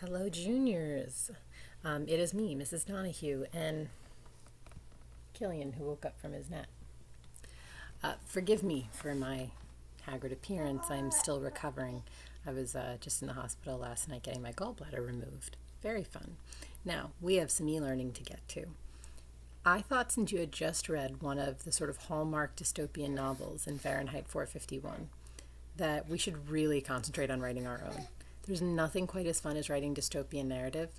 Hello, juniors. It is me, Mrs. Donahue, and Killian, who woke up from his nap. Forgive me for my haggard appearance. I'm still recovering. I was just in the hospital last night getting my gallbladder removed. Very fun. Now, we have some e-learning to get to. I thought since you had just read one of the sort of hallmark dystopian novels in Fahrenheit 451, that we should really concentrate on writing our own. There's nothing quite as fun as writing dystopian narrative,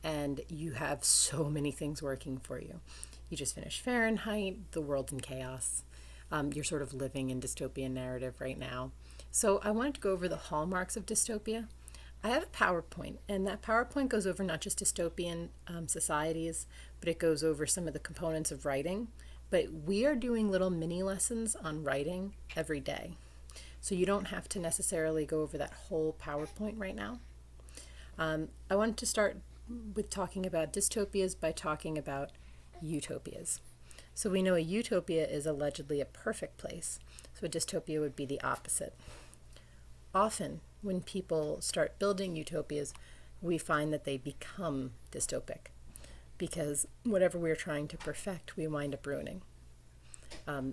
and you have so many things working for you. You just finished Fahrenheit, the world's in chaos. You're sort of living in dystopian narrative right now. So I wanted to go over the hallmarks of dystopia. I have a PowerPoint, and that PowerPoint goes over not just dystopian societies, but it goes over some of the components of writing. But we are doing little mini lessons on writing every day. So you don't have to necessarily go over that whole PowerPoint right now. I wanted to start with talking about dystopias by talking about utopias. So we know a utopia is allegedly a perfect place. So a dystopia would be the opposite. Often, when people start building utopias, we find that they become dystopic because whatever we're trying to perfect, we wind up ruining.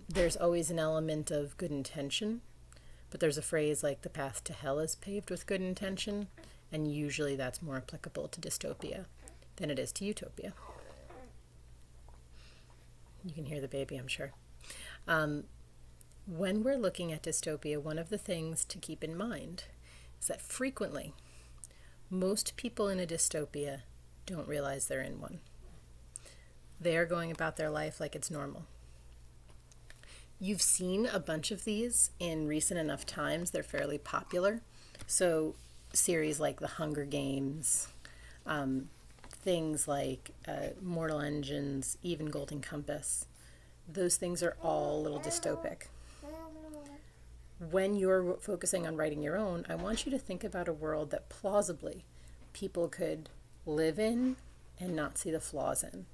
There's always an element of good intention, but there's a phrase like the path to hell is paved with good intention, and usually that's more applicable to dystopia than it is to utopia. You can hear the baby, I'm sure. When we're looking at dystopia, one of the things to keep in mind is that frequently, most people in a dystopia don't realize they're in one. They are going about their life like it's normal. You've seen a bunch of these in recent enough times. They're fairly popular. So series like The Hunger Games, things like Mortal Engines, even Golden Compass, those things are all a little dystopic. When you're focusing on writing your own, I want you to think about a world that plausibly people could live in and not see the flaws in.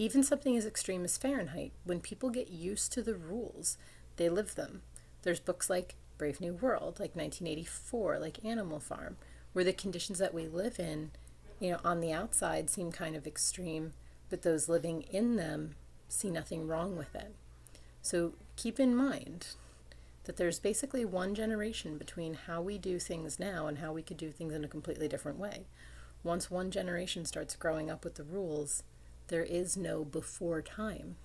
Even something as extreme as Fahrenheit, when people get used to the rules, they live them. There's books like Brave New World, like 1984, like Animal Farm, where the conditions that we live in, on the outside seem kind of extreme, but those living in them see nothing wrong with it. So keep in mind that there's basically one generation between how we do things now and how we could do things in a completely different way. Once one generation starts growing up with the rules, there is no before time.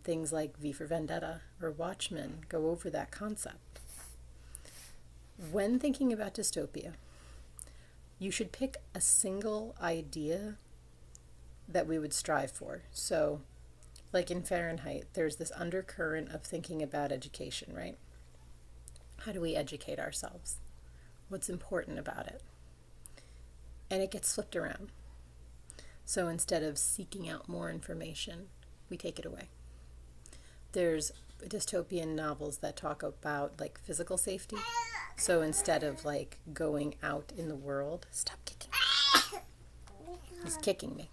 Things like V for Vendetta or Watchmen go over that concept. When thinking about dystopia, you should pick a single idea that we would strive for. So, like in Fahrenheit, there's this undercurrent of thinking about education, right? How do we educate ourselves? What's important about it? And it gets flipped around. So instead of seeking out more information, we take it away. There's dystopian novels that talk about like physical safety. So instead of like going out in the world, stop kicking me. He's kicking me.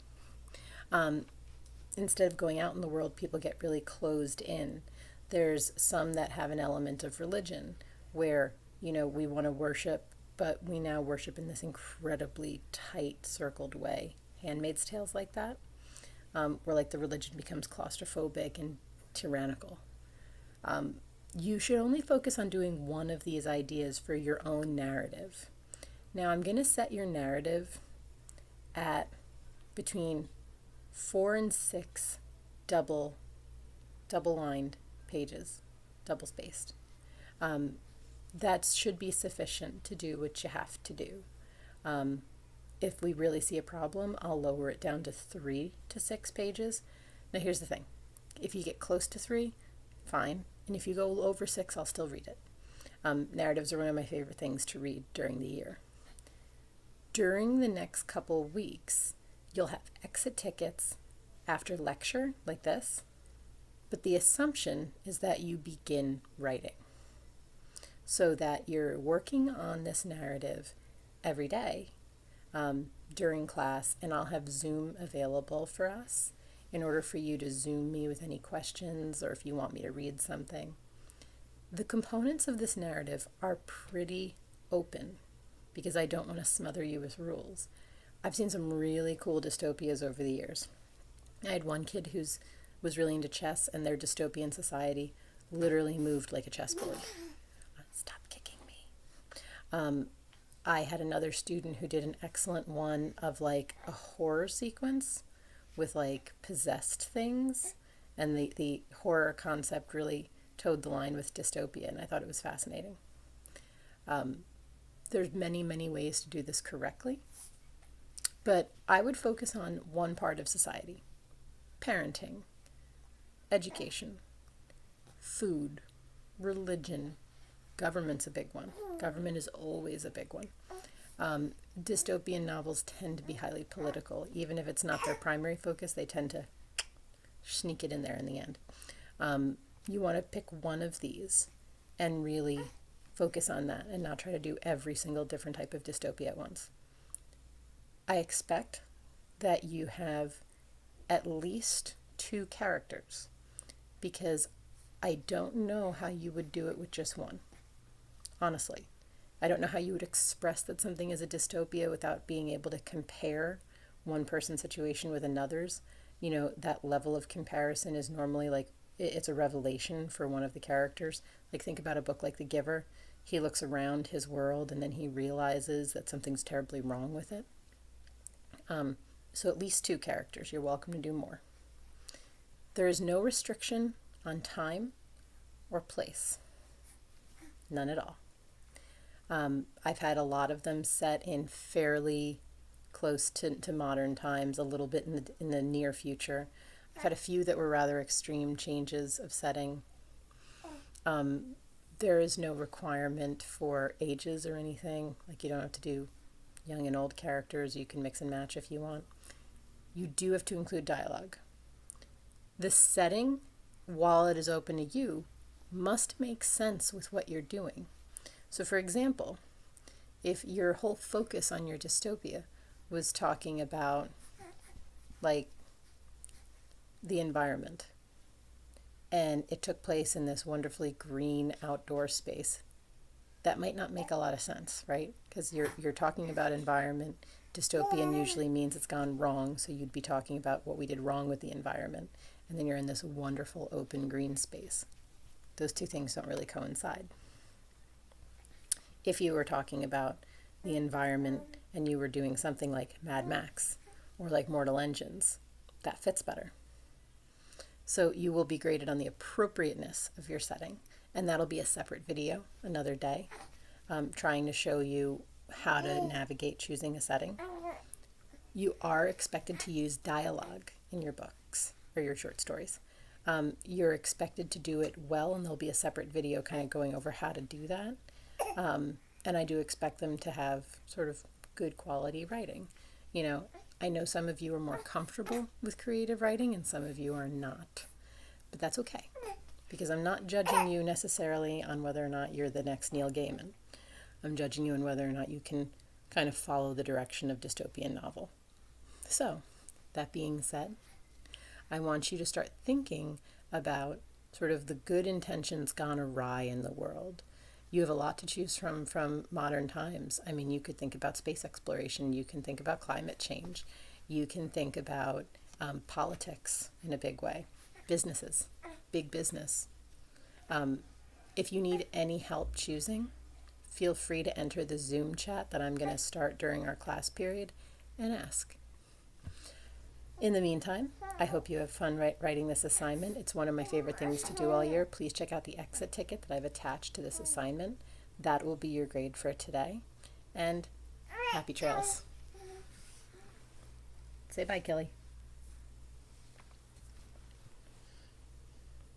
Instead of going out in the world, people get really closed in. There's some that have an element of religion where, we want to worship, but we now worship in this incredibly tight circled way. Handmaid's Tales like that, where like the religion becomes claustrophobic and tyrannical. You should only focus on doing one of these ideas for your own narrative. Now I'm going to set your narrative at between 4 and 6 double-lined pages, double-spaced. That should be sufficient to do what you have to do. If we really see a problem, I'll lower it down to 3 to 6 pages. Now here's the thing. If you get close to 3, fine. And if you go over 6, I'll still read it. Narratives are one of my favorite things to read during the year. During the next couple weeks, you'll have exit tickets after lecture like this, but the assumption is that you begin writing so that you're working on this narrative every day during class, and I'll have Zoom available for us in order for you to Zoom me with any questions or if you want me to read something. The components of this narrative are pretty open. because I don't want to smother you with rules. I've seen some really cool dystopias over the years. I had one kid was really into chess, and their dystopian society literally moved like a chessboard. Stop kicking me. I had another student who did an excellent one of like a horror sequence with like possessed things, and the horror concept really towed the line with dystopia, and I thought it was fascinating. There's many, many ways to do this correctly, but I would focus on one part of society: parenting, education, food, religion. Government's a big one. Government is always a big one. Dystopian novels tend to be highly political. Even if it's not their primary focus, they tend to sneak it in there in the end. You want to pick one of these and really focus on that and not try to do every single different type of dystopia at once. I expect that you have at least 2 characters, because I don't know how you would do it with just one. Honestly, I don't know how you would express that something is a dystopia without being able to compare one person's situation with another's. You know, that level of comparison is normally like, it's a revelation for one of the characters. Like, think about a book like The Giver. He looks around his world and then he realizes that something's terribly wrong with it. So at least 2 characters. You're welcome to do more. There is no restriction on time or place. None at all. I've had a lot of them set in fairly close to modern times, a little bit in the near future. I've had a few that were rather extreme changes of setting. There is no requirement for ages or anything. Like, you don't have to do young and old characters. You can mix and match if you want. You do have to include dialogue. The setting, while it is open to you, must make sense with what you're doing. So for example, if your whole focus on your dystopia was talking about like the environment, and it took place in this wonderfully green outdoor space, that might not make a lot of sense, right? Because you're talking about environment. Dystopian usually means it's gone wrong, so you'd be talking about what we did wrong with the environment, and then you're in this wonderful open green space. Those 2 things don't really coincide. If you were talking about the environment and you were doing something like Mad Max or like Mortal Engines, that fits better. So you will be graded on the appropriateness of your setting, and that'll be a separate video another day, trying to show you how to navigate choosing a setting. You are expected to use dialogue in your books or your short stories. You're expected to do it well, and there'll be a separate video kind of going over how to do that. And I do expect them to have sort of good quality writing. You know, I know some of you are more comfortable with creative writing and some of you are not. But that's okay, because I'm not judging you necessarily on whether or not you're the next Neil Gaiman. I'm judging you on whether or not you can kind of follow the direction of dystopian novel. So, that being said, I want you to start thinking about sort of the good intentions gone awry in the world. You have a lot to choose from modern times. I mean, you could think about space exploration. You can think about climate change. You can think about politics in a big way. Businesses, big business. If you need any help choosing, feel free to enter the Zoom chat that I'm going to start during our class period and ask. In the meantime, I hope you have fun writing this assignment. It's one of my favorite things to do all year. Please check out the exit ticket that I've attached to this assignment. That will be your grade for today. And happy trails. Say bye, Kelly.